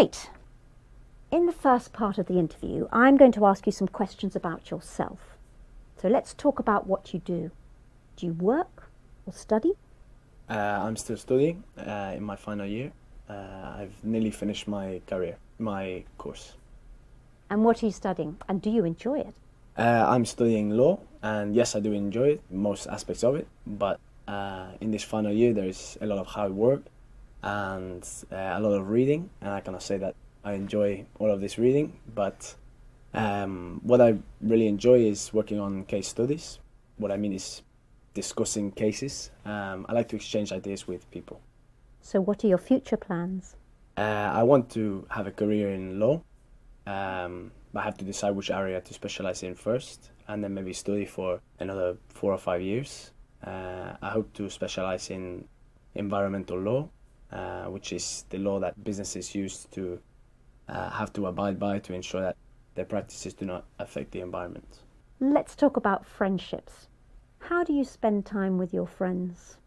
Right. In the first part of the interview, I'm going to ask you some questions about yourself. So let's talk about what you do. Do you work or study? I'm still studying in my final year. I've nearly finished my course. And what are you studying? And do you enjoy it? I'm studying law, and yes, I do enjoy it, most aspects of it, but in this final year there's a lot of hard work and a lot of reading, and I cannot say that I enjoy all of this reading, but what I really enjoy is working on case studies. What I mean is discussing cases. I like to exchange ideas with people. So what are your future plans? I want to have a career in law. I have to decide which area to specialize in first, and then maybe study for another 4 or 5 years. I hope to specialize in environmental law, which is the law that businesses use to have to abide by to ensure that their practices do not affect the environment. Let's talk about friendships. How do you spend time with your friends?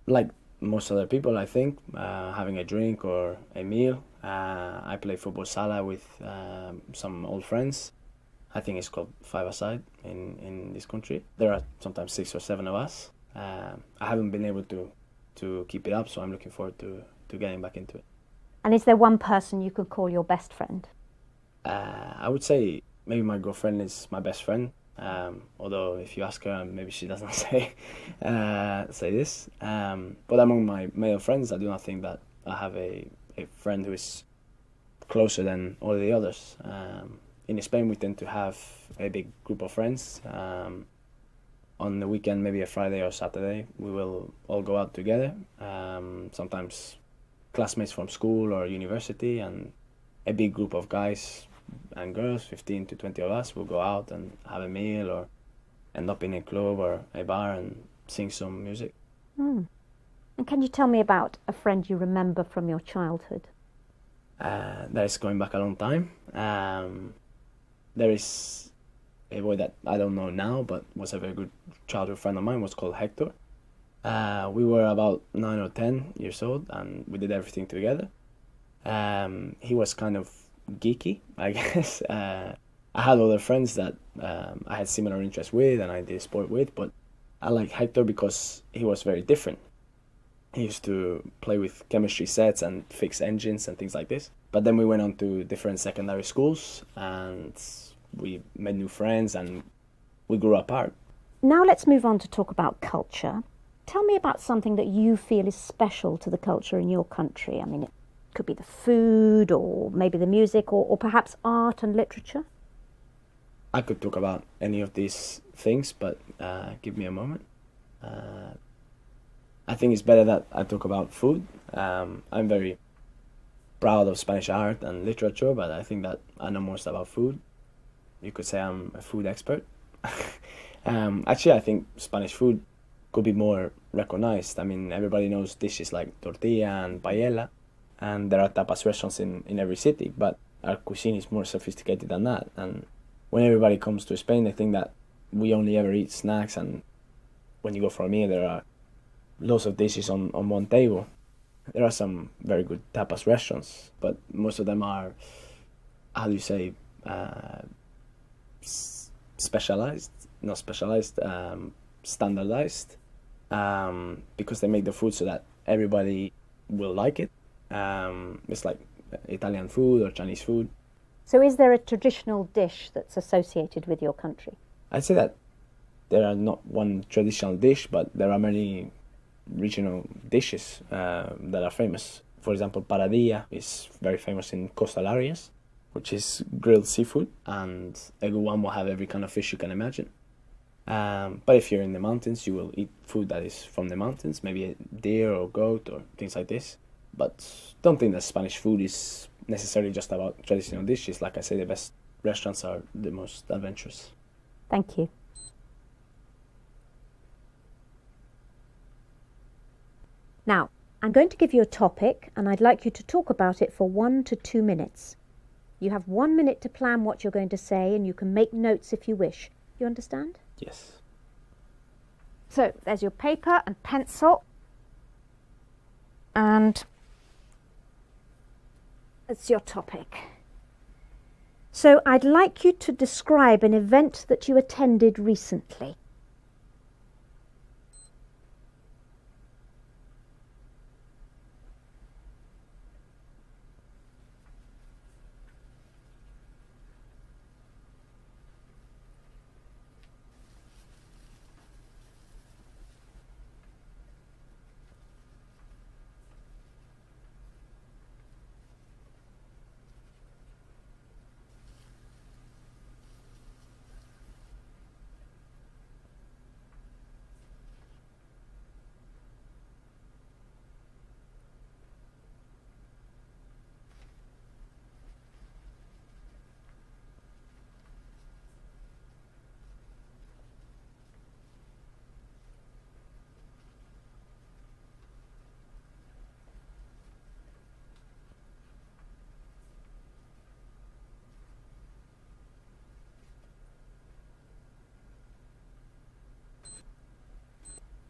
Like most other people, I think, having a drink or a meal. I play football sala with some old friends. I think it's called five-a-side in this country. There are sometimes 6 or 7 of us. I haven't been able to keep it up, so I'm looking forward to getting back into it. And is there one person you could call your best friend? I would say maybe my girlfriend is my best friend. Although if you ask her, maybe she doesn't say this. But among my male friends, I do not think that I have a friend who is closer than all the others. In Spain, we tend to have a big group of friends. On the weekend, maybe a Friday or Saturday, we will all go out together. Sometimes classmates from school or university, and a big group of guys and girls, 15 to 20 of us, will go out and have a meal or end up in a club or a bar and sing some music. And can you tell me about a friend you remember from your childhood? That is going back a long time. There is a boy that I don't know now, but was a very good childhood friend of mine, was called Hector. We were about 9 or 10 years old, and we did everything together. He was kind of geeky, I guess. I had other friends that I had similar interests with and I did sport with, but I like Hector because he was very different. He used to play with chemistry sets and fix engines and things like this. But then we went on to different secondary schools and we made new friends and we grew apart. Now let's move on to talk about culture. Tell me about something that you feel is special to the culture in your country. I mean, it could be the food or maybe the music or perhaps art and literature. I could talk about any of these things, but give me a moment. I think it's better that I talk about food. I'm very proud of Spanish art and literature, but I think that I know most about food. You could say I'm a food expert. Actually, I think Spanish food could be more recognized. I mean, everybody knows dishes like tortilla and paella, and there are tapas restaurants in every city, but our cuisine is more sophisticated than that. And when everybody comes to Spain, they think that we only ever eat snacks, and when you go for a meal, there are lots of dishes on one table. There are some very good tapas restaurants, but most of them are, how do you say, specialized, not specialized, standardized, because they make the food so that everybody will like it. It's like Italian food or Chinese food. So is there a traditional dish that's associated with your country? I'd say that there are not one traditional dish, but there are many regional dishes that are famous. For example, paradilla is very famous in coastal areas, which is grilled seafood, and a good one will have every kind of fish you can imagine. But if you're in the mountains, you will eat food that is from the mountains, maybe a deer or goat or things like this. But don't think that Spanish food is necessarily just about traditional dishes. Like I say, the best restaurants are the most adventurous. Thank you. Now, I'm going to give you a topic and I'd like you to talk about it for 1 to 2 minutes. You have 1 minute to plan what you're going to say and you can make notes if you wish. You understand? Yes. So, there's your paper and pencil. And That's your topic. So I'd like you to describe an event that you attended recently.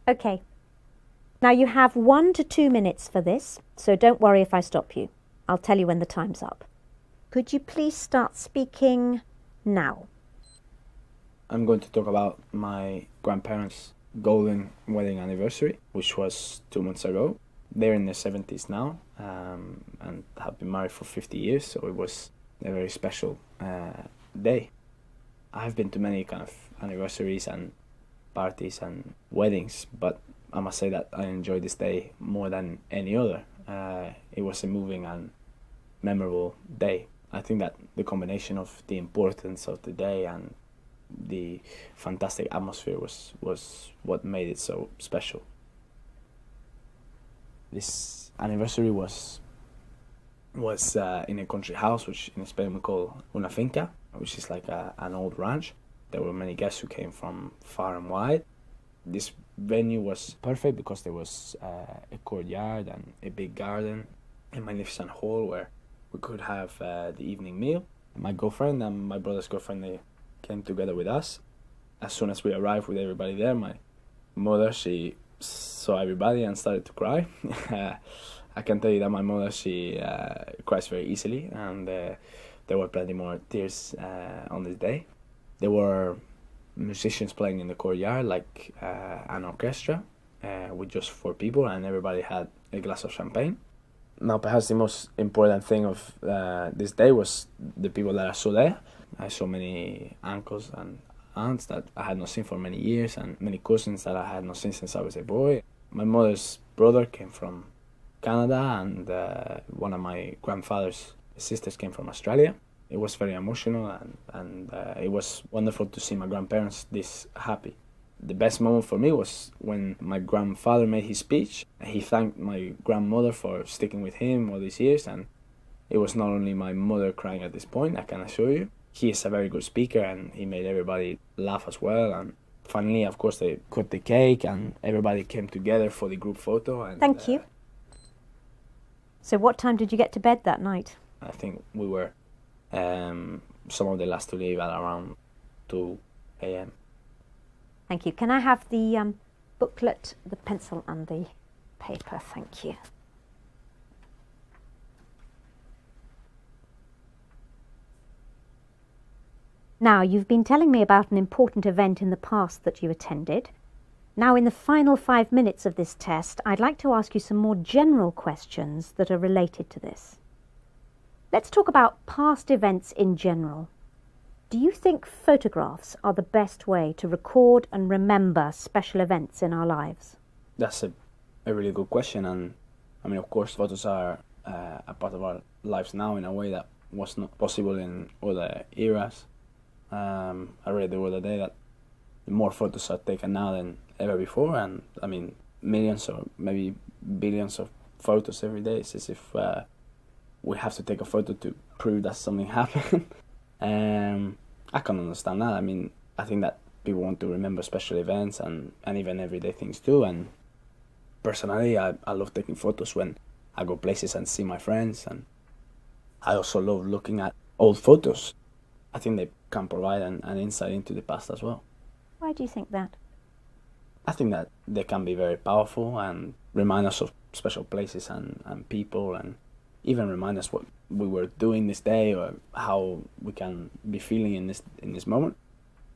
Okay. Now you have 1 to 2 minutes for this, so don't worry if I stop you. I'll tell you when the time's up. Could you please start speaking now? I'm going to talk about my grandparents' golden wedding anniversary, which was 2 months ago. They're in their 70s now, and have been married for 50 years, so it was a very special day. I have been to many kind of anniversaries and parties and weddings, but I must say that I enjoyed this day more than any other. It was a moving and memorable day. I think that the combination of the importance of the day and the fantastic atmosphere was what made it so special. This anniversary was in a country house, which in Spain we call una finca, which is like an old ranch. There were many guests who came from far and wide. This venue was perfect because there was a courtyard and a big garden, a magnificent hall where we could have the evening meal. My girlfriend and my brother's girlfriend, they came together with us. As soon as we arrived with everybody there, my mother, she saw everybody and started to cry. I can tell you that my mother, she cries very easily, and there were plenty more tears on this day. There were musicians playing in the courtyard, like an orchestra with just 4 people, and everybody had a glass of champagne. Now, perhaps the most important thing of this day was the people that I saw there. I saw many uncles and aunts that I had not seen for many years, and many cousins that I had not seen since I was a boy. My mother's brother came from Canada, and one of my grandfather's sisters came from Australia. It was very emotional, and it was wonderful to see my grandparents this happy. The best moment for me was when my grandfather made his speech. He thanked my grandmother for sticking with him all these years, and it was not only my mother crying at this point, I can assure you. He is a very good speaker, and he made everybody laugh as well. And finally, of course, they cut the cake, and everybody came together for the group photo. And, Thank you. So what time did you get to bed that night? I think we were some of the last to leave at around 2 a.m. Thank you. Can I have the booklet, the pencil and the paper? Thank you. Now, you've been telling me about an important event in the past that you attended. Now, in the final 5 minutes of this test, I'd like to ask you some more general questions that are related to this. Let's talk about past events in general. Do you think photographs are the best way to record and remember special events in our lives? That's a really good question, and I mean, of course, photos are a part of our lives now in a way that was not possible in other eras. I read the other day that more photos are taken now than ever before, and I mean, millions or maybe billions of photos every day. It's as if we have to take a photo to prove that something happened. I can understand that. I mean, I think that people want to remember special events and even everyday things too. And personally, I love taking photos when I go places and see my friends. And I also love looking at old photos. I think they can provide an insight into the past as well. Why do you think that? I think that they can be very powerful and remind us of special places and people. And even remind us what we were doing this day or how we can be feeling in this moment.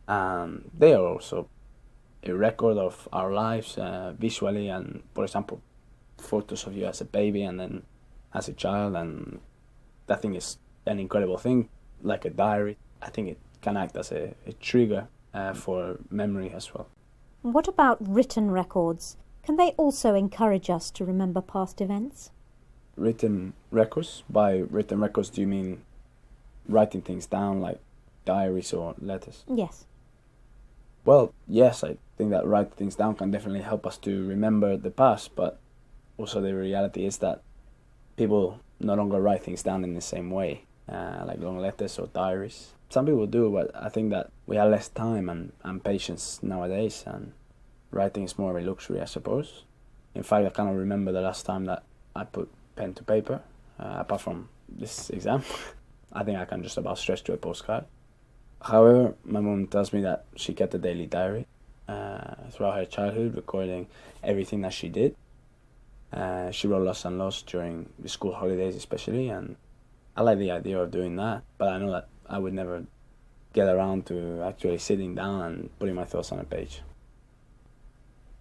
And they are also a record of our lives visually, and for example, photos of you as a baby and then as a child, and that thing is an incredible thing, like a diary. I think it can act as a trigger for memory as well. What about written records? Can they also encourage us to remember past events? Written records? By written records, do you mean writing things down like diaries or letters? Yes. Well, yes, I think that writing things down can definitely help us to remember the past, but also the reality is that people no longer write things down in the same way, like long letters or diaries. Some people do, but I think that we have less time and patience nowadays, and writing is more of a luxury, I suppose. In fact, I cannot remember the last time that I put pen to paper, apart from this exam. I think I can just about stretch to a postcard. However, my mom tells me that she kept a daily diary throughout her childhood, recording everything that she did. She wrote lots and lots during the school holidays especially, and I like the idea of doing that, but I know that I would never get around to actually sitting down and putting my thoughts on a page.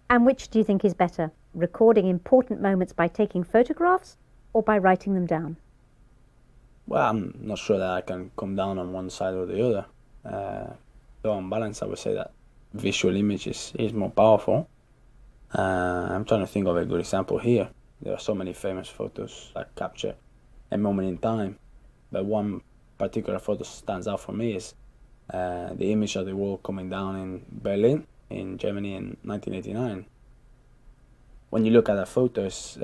And which do you think is better, recording important moments by taking photographs or by writing them down? Well, I'm not sure that I can come down on one side or the other. So on balance, I would say that visual image is more powerful. I'm trying to think of a good example here. There are so many famous photos that capture a moment in time, but one particular photo stands out for me is the image of the wall coming down in Berlin, in Germany in 1989. When you look at the photos,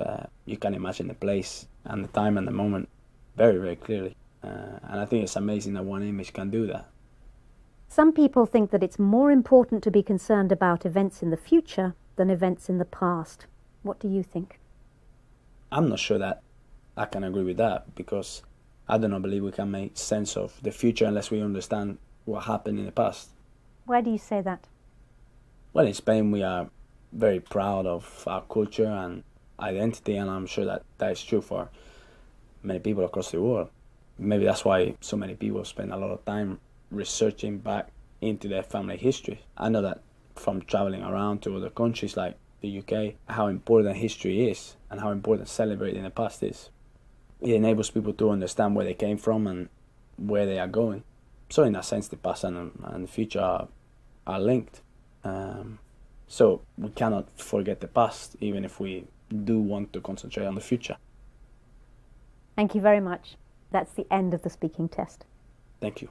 you can imagine the place and the time and the moment very, very clearly. And I think it's amazing that one image can do that. Some people think that it's more important to be concerned about events in the future than events in the past. What do you think? I'm not sure that I can agree with that, because I do not believe we can make sense of the future unless we understand what happened in the past. Why do you say that? Well, in Spain we are very proud of our culture and identity, and I'm sure that that is true for many people across the world. Maybe that's why so many people spend a lot of time researching back into their family history. I know that from traveling around to other countries like the UK, how important history is and how important celebrating the past is. It enables people to understand where they came from and where they are going. So in that sense, the past and the future are linked. So we cannot forget the past, even if we do want to concentrate on the future. Thank you very much. That's the end of the speaking test. Thank you.